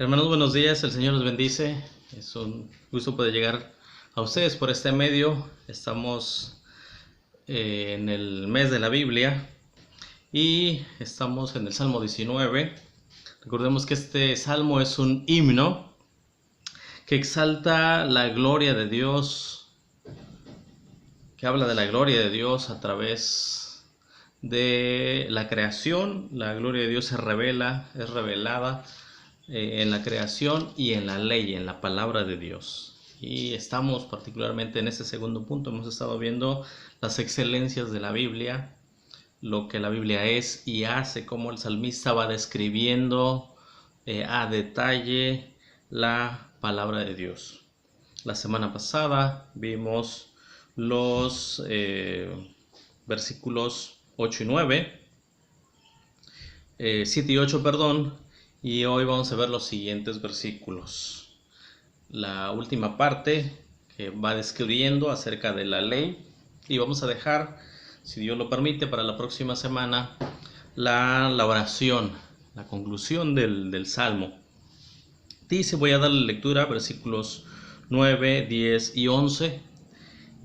Hermanos, buenos días, el Señor los bendice. Es un gusto poder llegar a ustedes por este medio. Estamos en el mes de la Biblia y estamos en el Salmo 19. Recordemos que este salmo es un himno que exalta la gloria de Dios, que habla de la gloria de Dios a través de la creación. La gloria de Dios es revelada en la creación y en la ley, en la palabra de Dios. Y estamos particularmente en este segundo punto. Hemos estado viendo las excelencias de la Biblia, lo que la Biblia es y hace, cómo el salmista va describiendo a detalle la palabra de Dios. La semana pasada vimos los versículos 8 y 9, 7 y 8, perdón. Y hoy vamos a ver los siguientes versículos. La última parte que va describiendo acerca de la ley. Y vamos a dejar, si Dios lo permite, para la próxima semana la oración, la conclusión del Salmo. Dice, voy a darle lectura, versículos 9, 10 y 11.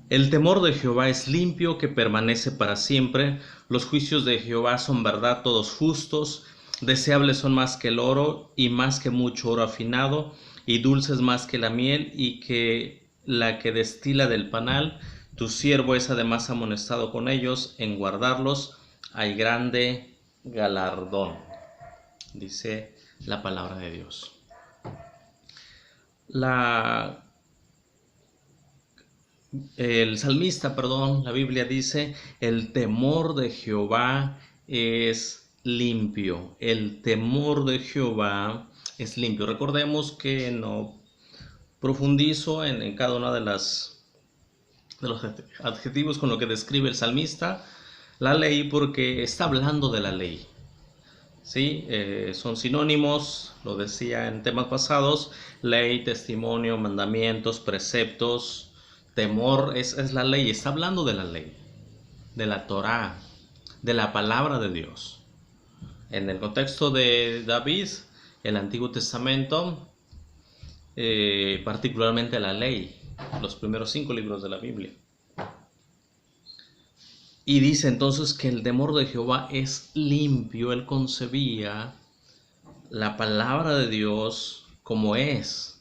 El temor de Jehová es limpio, que permanece para siempre. Los juicios de Jehová son verdad, todos justos. Deseables son más que el oro, y más que mucho oro afinado, y dulces más que la miel, y que la que destila del panal. Tu siervo es además amonestado con ellos, en guardarlos hay grande galardón. Dice la palabra de Dios. El salmista, la Biblia dice, el temor de Jehová es limpio. El temor de Jehová es limpio. Recordemos que no profundizo en cada una de los adjetivos con lo que describe el salmista la ley, porque está hablando de la ley. ¿Sí? Son sinónimos, lo decía en temas pasados: ley, testimonio, mandamientos, preceptos. Temor es la ley, está hablando de la ley, de la Torá, de la palabra de Dios. En el contexto de David, el Antiguo Testamento, particularmente la ley, los primeros 5 libros de la Biblia. Y dice entonces que el temor de Jehová es limpio. Él concebía la palabra de Dios como es,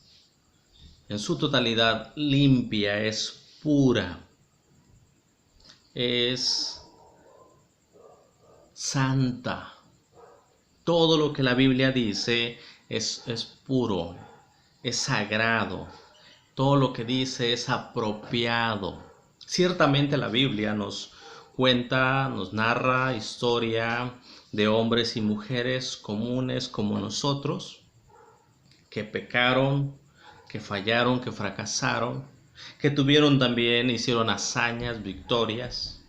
en su totalidad limpia, es pura, es santa. Todo lo que la Biblia dice es puro, es sagrado. Todo lo que dice es apropiado. Ciertamente la Biblia nos cuenta, nos narra historia de hombres y mujeres comunes como nosotros, que pecaron, que fallaron, que fracasaron, que hicieron hazañas, victorias,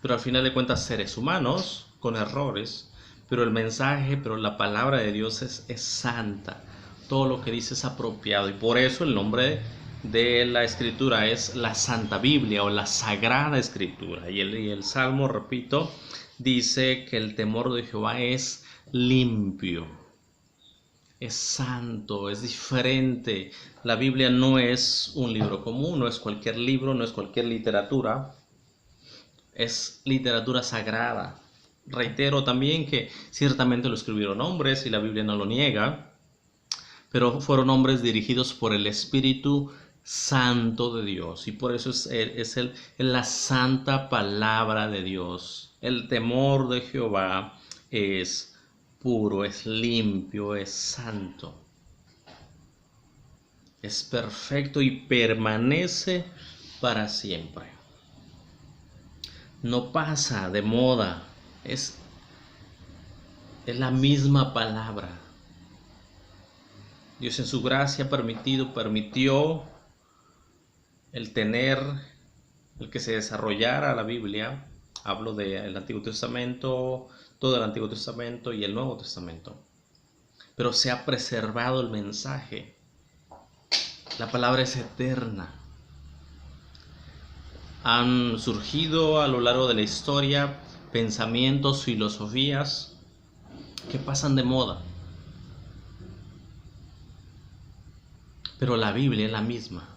pero al final de cuentas seres humanos con errores. Pero el mensaje, la palabra de Dios es santa. Todo lo que dice es apropiado. Y por eso el nombre de la escritura es la Santa Biblia o la Sagrada Escritura. Y el Salmo, repito, dice que el temor de Jehová es limpio, es santo, es diferente. La Biblia no es un libro común, no es cualquier libro, no es cualquier literatura. Es literatura sagrada. Reitero también que ciertamente lo escribieron hombres y la Biblia no lo niega, pero fueron hombres dirigidos por el Espíritu Santo de Dios, y por eso es la santa palabra de Dios. El temor de Jehová es puro, es limpio, es santo, es perfecto y permanece para siempre. No pasa de moda. Es la misma palabra. Dios en su gracia permitió el que se desarrollara la Biblia. Hablo del Antiguo Testamento, todo el Antiguo Testamento y el Nuevo Testamento. Pero se ha preservado el mensaje. La palabra es eterna. Han surgido a lo largo de la historia pensamientos, filosofías que pasan de moda. pero la Biblia es la misma.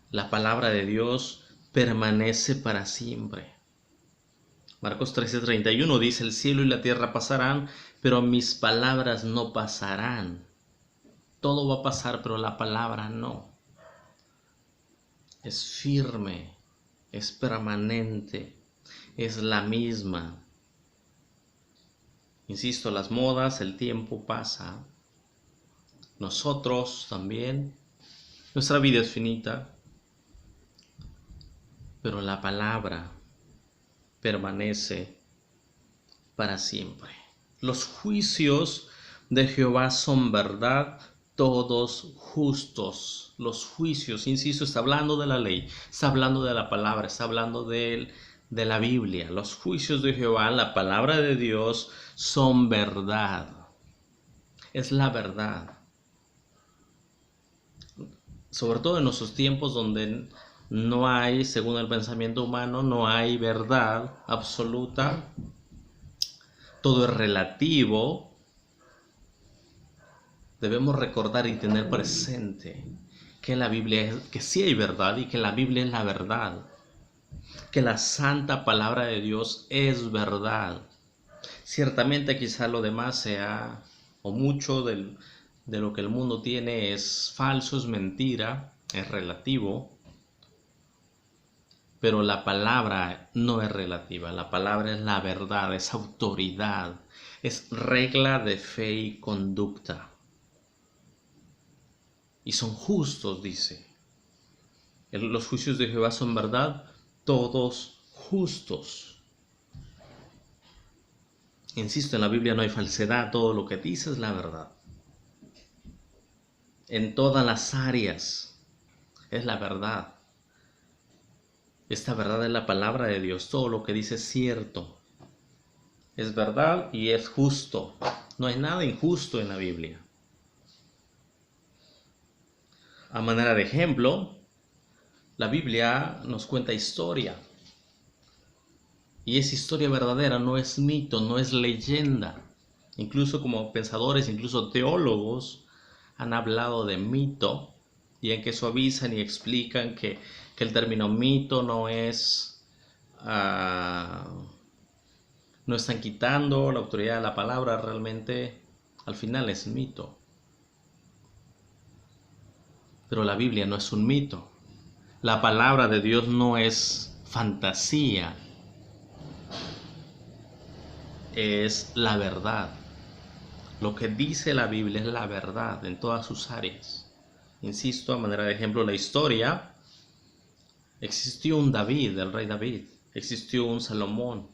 La palabra de Dios permanece para siempre. Marcos 13:31 dice: el cielo y la tierra pasarán, pero mis palabras no pasarán. Todo va a pasar, pero la palabra no. Es firme, es permanente, es la misma. Insisto, las modas, el tiempo pasa. Nosotros también. Nuestra vida es finita, pero la palabra permanece para siempre. Los juicios de Jehová son verdad, todos justos. Los juicios, insisto, está hablando de la ley, está hablando de la palabra, está hablando de la Biblia. Los juicios de Jehová, la palabra de Dios, son verdad. Es la verdad. Sobre todo en nuestros tiempos donde no hay, según el pensamiento humano, no hay verdad absoluta. Todo es relativo. Debemos recordar y tener presente que la Biblia que sí hay verdad y que la Biblia es la verdad. Que la santa palabra de Dios es verdad. Ciertamente quizá lo demás sea, o mucho de lo que el mundo tiene es falso, es mentira, es relativo. Pero la palabra no es relativa, la palabra es la verdad, es autoridad, es regla de fe y conducta. Y son justos, dice. Los juicios de Jehová son verdad, todos justos. Insisto, en la Biblia no hay falsedad, todo lo que dice es la verdad. En todas las áreas es la verdad. Esta verdad es la palabra de Dios, todo lo que dice es cierto. Es verdad y es justo. No hay nada injusto en la Biblia. A manera de ejemplo, la Biblia nos cuenta historia. Y es historia verdadera, no es mito, no es leyenda. Incluso como pensadores, incluso teólogos, han hablado de mito y en que suavizan y explican que el término mito no es... no están quitando la autoridad de la palabra, realmente al final es mito. Pero la Biblia no es un mito. La palabra de Dios no es fantasía. Es la verdad. Lo que dice la Biblia es la verdad en todas sus áreas. Insisto, a manera de ejemplo, la historia. Existió un David, el rey David. Existió un Salomón.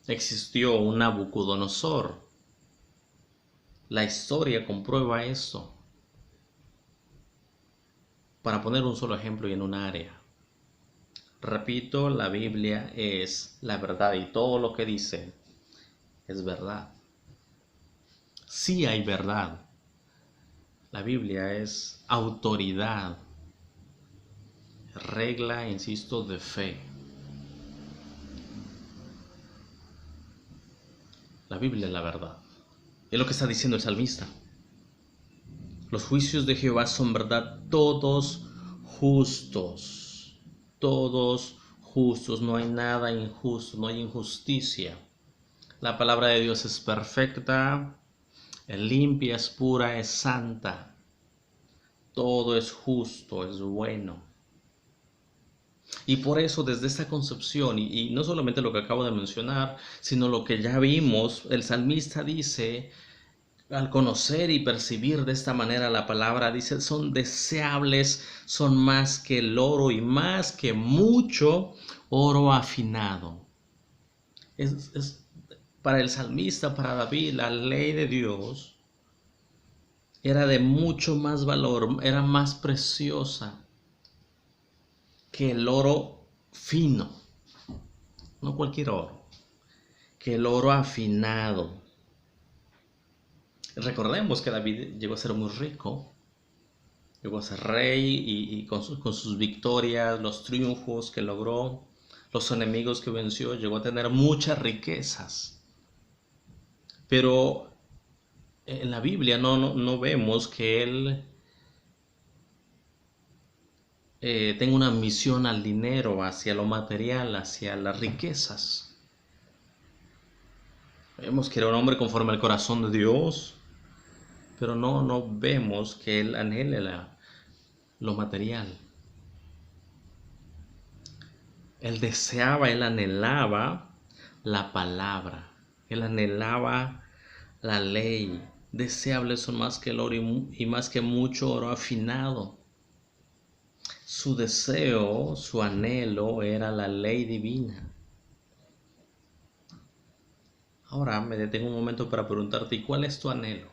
Existió un Nabucodonosor. La historia comprueba esto. Para poner un solo ejemplo y en un área. Repito, la Biblia es la verdad y todo lo que dice es verdad. Sí hay verdad. La Biblia es autoridad. Regla, insisto, de fe. La Biblia es la verdad. Es lo que está diciendo el salmista. Los juicios de Jehová son verdad, todos justos. Todos justos. No hay nada injusto, no hay injusticia. La palabra de Dios es perfecta, es limpia, es pura, es santa. Todo es justo, es bueno. Y por eso desde esta concepción, y no solamente lo que acabo de mencionar, sino lo que ya vimos, el salmista dice, al conocer y percibir de esta manera la palabra, dice, son deseables, son más que el oro y más que mucho oro afinado. Para el salmista, para David, la ley de Dios era de mucho más valor, era más preciosa que el oro fino, no cualquier oro, que el oro afinado. Recordemos que David llegó a ser muy rico, llegó a ser rey y con sus victorias, los triunfos que logró, los enemigos que venció, llegó a tener muchas riquezas. Pero en la Biblia no vemos que él tenga una misión al dinero, hacia lo material, hacia las riquezas. Vemos que era un hombre conforme al corazón de Dios, pero no vemos que él anhele lo material. Él deseaba, él anhelaba la palabra, él anhelaba la ley. Deseables son más que el oro y más que mucho oro afinado. Su deseo, su anhelo era la ley divina. Ahora me detengo un momento para preguntarte, ¿y cuál es tu anhelo?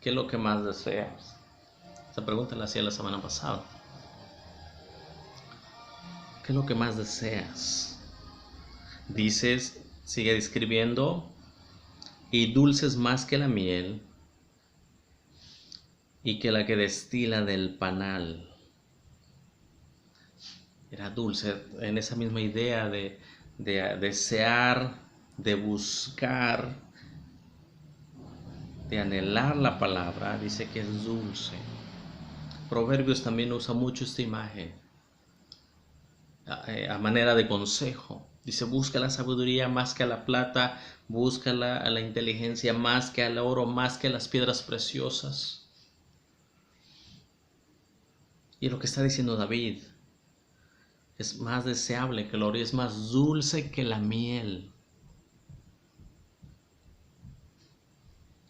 ¿Qué es lo que más deseas? Esta pregunta la hacía la semana pasada. ¿Qué es lo que más deseas? Dices, sigue describiendo, y dulces más que la miel y que la que destila del panal. Era dulce en esa misma idea de desear, de buscar, de anhelar la palabra. Dice que es dulce. Proverbios también usa mucho esta imagen a manera de consejo. Dice, busca la sabiduría más que a la plata, busca a la inteligencia más que al oro, más que a las piedras preciosas. Y lo que está diciendo David, es más deseable que el oro y es más dulce que la miel.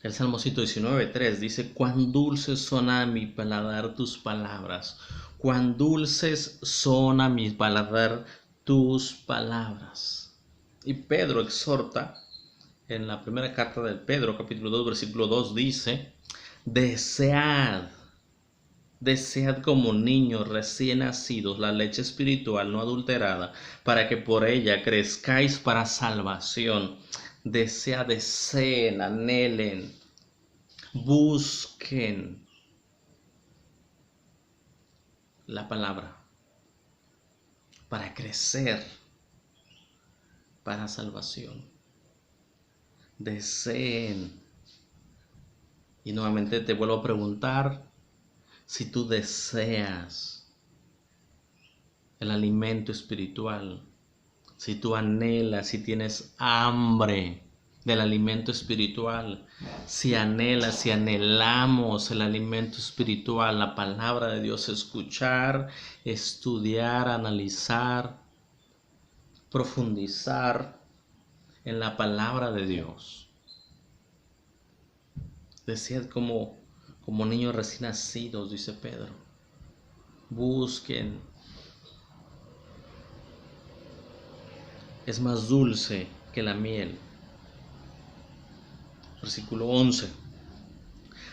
El Salmo 119:3 dice, cuán dulces son a mi paladar tus palabras, cuán dulces son a mi paladar tus palabras. Y Pedro exhorta, en la primera carta de Pedro, capítulo 2, versículo 2, dice, desead como niños recién nacidos la leche espiritual no adulterada, para que por ella crezcáis para salvación. Deseen, anhelen, busquen la palabra para crecer para salvación. Deseen. Y nuevamente te vuelvo a preguntar, si tú deseas el alimento espiritual, si tú anhelas, si tienes hambre del alimento espiritual, si anhelas, si anhelamos el alimento espiritual, la palabra de Dios, escuchar, estudiar, analizar, profundizar en la palabra de Dios. Desead como niños recién nacidos, dice Pedro. Busquen. Es más dulce que la miel. Versículo 11.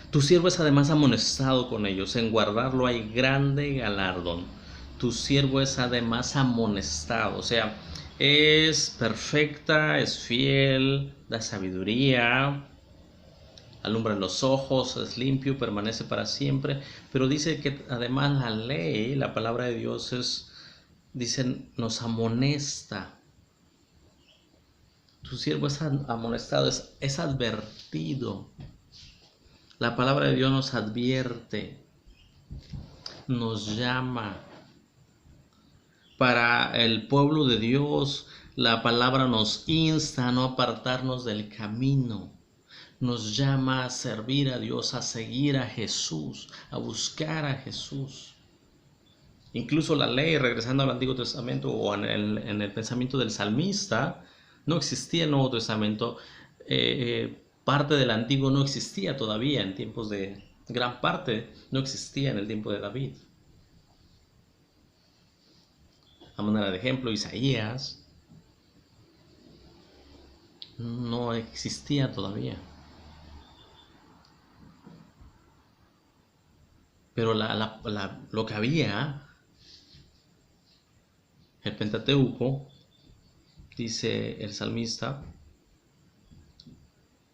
Tu siervo es además amonestado con ellos. En guardarlo hay grande galardón. Tu siervo es además amonestado. O sea, es perfecta, es fiel, da sabiduría, alumbra los ojos, es limpio, permanece para siempre. Pero dice que además la ley, la palabra de Dios dicen, nos amonesta. Tu siervo es amonestado, es advertido. La palabra de Dios nos advierte, nos llama. Para el pueblo de Dios, la palabra nos insta a no apartarnos del camino. Nos llama a servir a Dios, a seguir a Jesús, a buscar a Jesús. Incluso la ley, regresando al Antiguo Testamento o en el pensamiento del salmista, no existía el Nuevo Testamento. Parte del Antiguo no existía todavía en tiempos de... Gran parte no existía en el tiempo de David. A manera de ejemplo, Isaías no existía todavía. Pero lo que había, el Pentateuco, dice el salmista,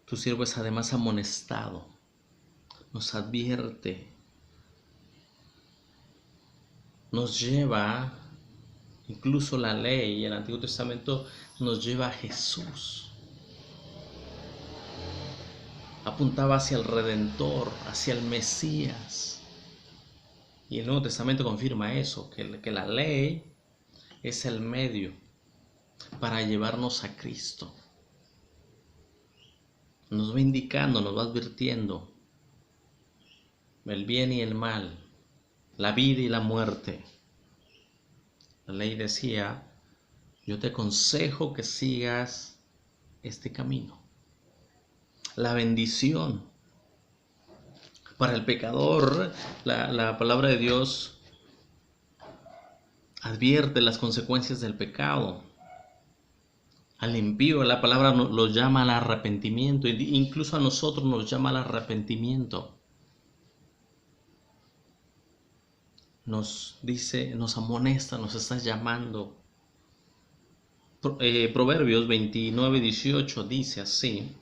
tu siervo es además amonestado, nos advierte, nos lleva, incluso la ley, el Antiguo Testamento nos lleva a Jesús. apuntaba hacia el Redentor, hacia el Mesías. Y el Nuevo Testamento confirma eso, que la ley es el medio para llevarnos a Cristo. Nos va indicando, nos va advirtiendo el bien y el mal, la vida y la muerte. La ley decía: yo te aconsejo que sigas este camino. La bendición para el pecador, la palabra de Dios advierte las consecuencias del pecado. Al impío la palabra lo llama al arrepentimiento, incluso a nosotros nos llama al arrepentimiento. Nos dice, nos amonesta, nos está llamando. Proverbios 29:18 dice así: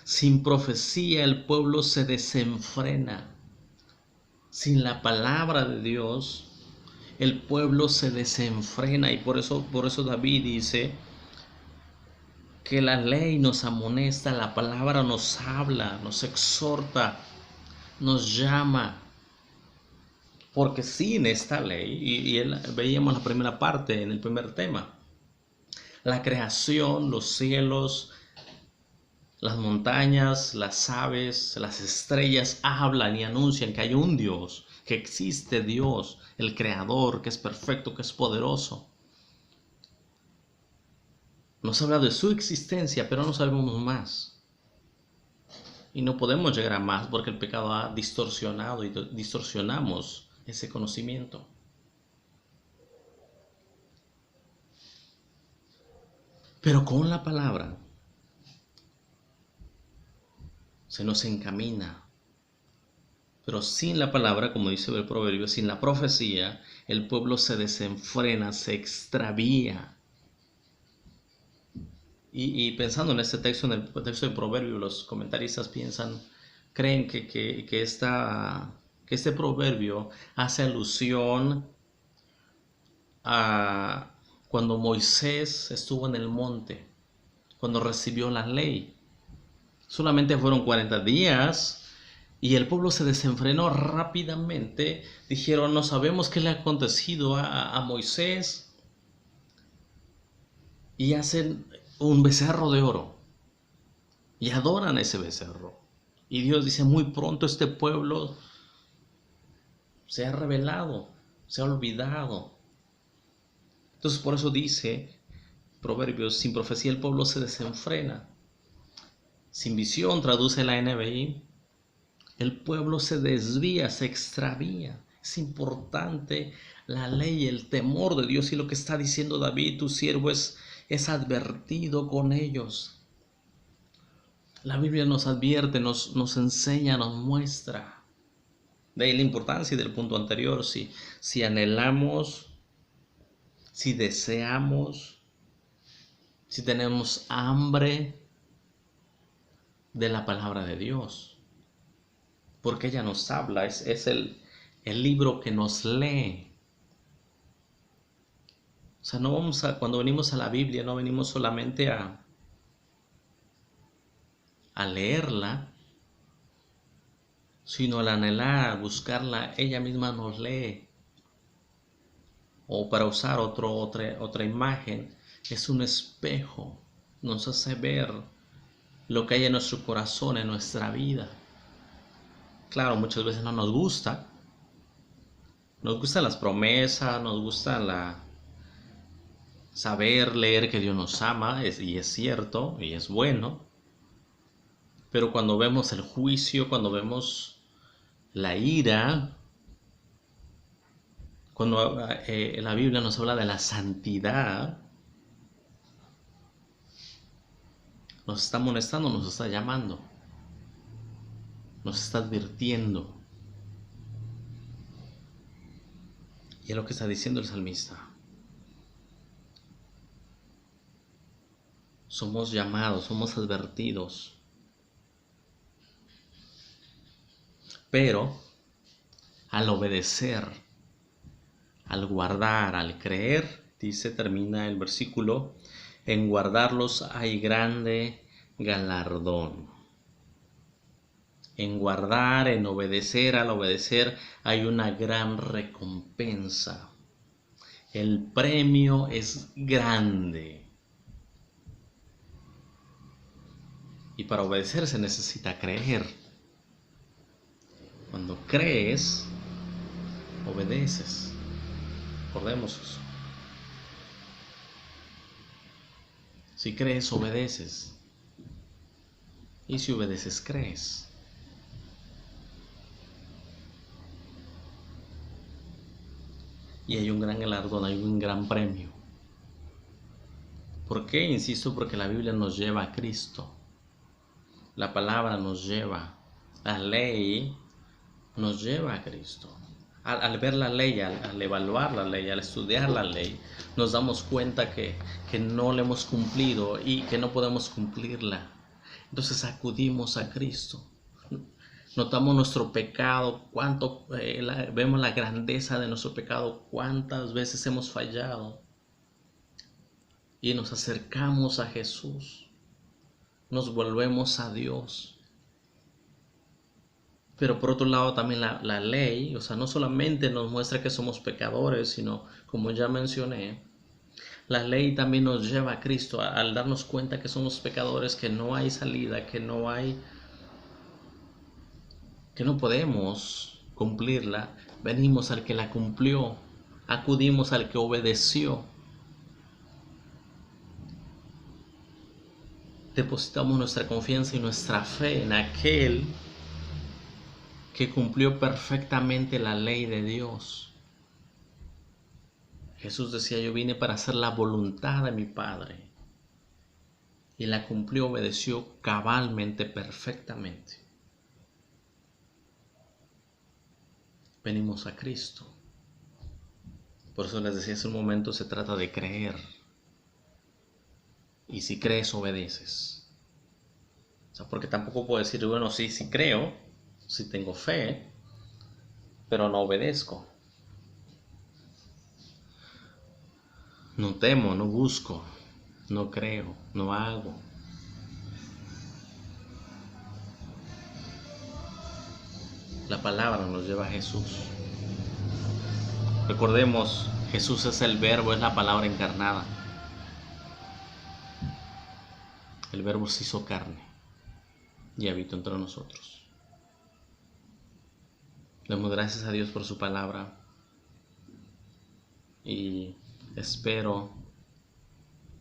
sin profecía el pueblo se desenfrena. Sin la palabra de Dios el pueblo se desenfrena, y por eso David dice que la ley nos amonesta, la palabra nos habla, nos exhorta, nos llama. Porque sin esta ley, veíamos la primera parte en el primer tema, la creación, los cielos, las montañas, las aves, las estrellas hablan y anuncian que hay un Dios, que existe Dios, el Creador, que es perfecto, que es poderoso. Nos habla de su existencia, pero no sabemos más. Y no podemos llegar a más porque el pecado ha distorsionado y distorsionamos ese conocimiento. Pero con la palabra se nos encamina. Pero sin la palabra, como dice el proverbio, sin la profecía, el pueblo se desenfrena, se extravía. Y pensando en este texto, en el texto de proverbio, los comentaristas creen que este proverbio hace alusión a cuando Moisés estuvo en el monte, cuando recibió la ley. Solamente fueron 40 días y el pueblo se desenfrenó rápidamente. Dijeron: no sabemos qué le ha acontecido a Moisés. Y hacen un becerro de oro y adoran a ese becerro. Y Dios dice: muy pronto este pueblo se ha rebelado, se ha olvidado. Entonces por eso dice Proverbios: sin profecía el pueblo se desenfrena. Sin visión, traduce la NBI, el pueblo se desvía, se extravía. Es importante la ley, el temor de Dios, y lo que está diciendo David, tu siervo, es advertido con ellos. La Biblia nos advierte, nos enseña, nos muestra. De ahí la importancia del punto anterior. Si anhelamos, si deseamos, si tenemos hambre de la palabra de Dios, porque ella nos habla, es el libro que nos lee. O sea, cuando venimos a la Biblia, no venimos solamente a leerla, sino al anhelar, a buscarla. Ella misma nos lee. O para usar otra imagen, es un espejo, nos hace ver lo que hay en nuestro corazón, en nuestra vida. Claro, muchas veces no nos gusta. Nos gustan las promesas, nos gusta saber leer que Dios nos ama, y es cierto, y es bueno. Pero cuando vemos el juicio, cuando vemos la ira, cuando la Biblia nos habla de la santidad, nos está amonestando, nos está llamando, nos está advirtiendo. Y es lo que está diciendo el salmista. Somos llamados, somos advertidos. Pero al obedecer, al guardar, al creer, termina el versículo: en guardarlos hay grande galardón. En guardar, en obedecer, al obedecer hay una gran recompensa. El premio es grande. Y para obedecer se necesita creer. Cuando crees, obedeces. Recordemos eso. Si crees, obedeces. Y si obedeces, crees. Y hay un gran galardón, hay un gran premio. ¿Por qué? Insisto, porque la Biblia nos lleva a Cristo. La palabra nos lleva. La ley nos lleva a Cristo. Al ver la ley, al evaluar la ley, al estudiar la ley, nos damos cuenta que no la hemos cumplido y que no podemos cumplirla. Entonces acudimos a Cristo. Notamos nuestro pecado, vemos la grandeza de nuestro pecado, cuántas veces hemos fallado. Y nos acercamos a Jesús. Nos volvemos a Dios. Pero por otro lado también la ley, o sea, no solamente nos muestra que somos pecadores, sino, como ya mencioné, la ley también nos lleva a Cristo al darnos cuenta que somos pecadores, que no hay salida, que no podemos cumplirla. Venimos al que la cumplió, acudimos al que obedeció. Depositamos nuestra confianza y nuestra fe en aquel que cumplió perfectamente la ley de Dios. Jesús decía: yo vine para hacer la voluntad de mi Padre. Y la cumplió, obedeció cabalmente, perfectamente. Venimos a Cristo. Por eso les decía hace un momento, se trata de creer. Y si crees, obedeces. O sea, porque tampoco puedo decir, bueno, sí creo, sí tengo fe, pero no obedezco. No temo, no busco, no creo, no hago. La palabra nos lleva a Jesús. Recordemos, Jesús es el Verbo, es la palabra encarnada. El Verbo se hizo carne y habitó entre nosotros. Demos gracias a Dios por su palabra y espero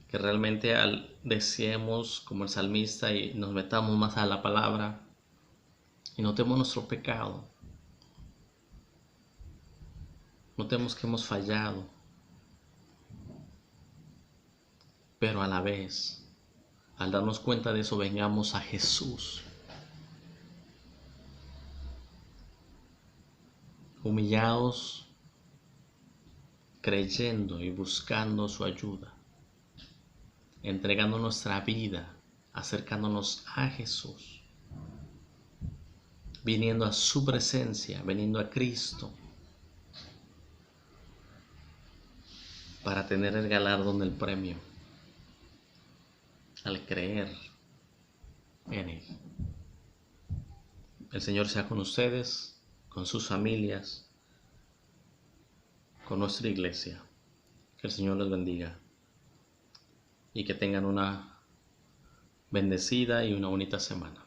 que realmente deseemos como el salmista y nos metamos más a la palabra y notemos nuestro pecado. Notemos que hemos fallado, pero a la vez, al darnos cuenta de eso, vengamos a Jesús, humillados, creyendo y buscando su ayuda, entregando nuestra vida, acercándonos a Jesús, viniendo a su presencia, viniendo a Cristo, para tener el galardón del premio, al creer en Él. El Señor sea con ustedes, con sus familias, con nuestra iglesia. Que el Señor los bendiga y que tengan una bendecida y una bonita semana.